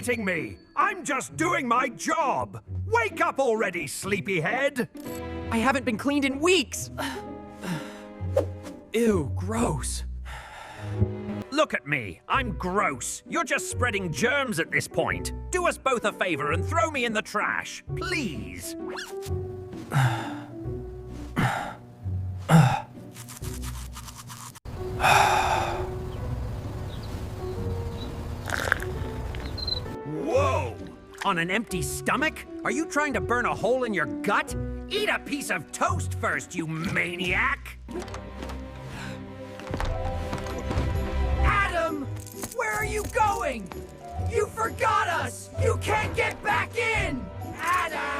hitting me? I'm just doing my job. Wake up already, sleepyhead. I haven't been cleaned in weeks. Ew, gross. Look at me. I'm gross. You're just spreading germs at this point. Do us both a favor and throw me in the trash, please. Whoa! On an empty stomach? Are you trying to burn a hole in your gut? Eat a piece of toast first, you maniac! Adam! Where are you going? You forgot us! You can't get back in! Adam!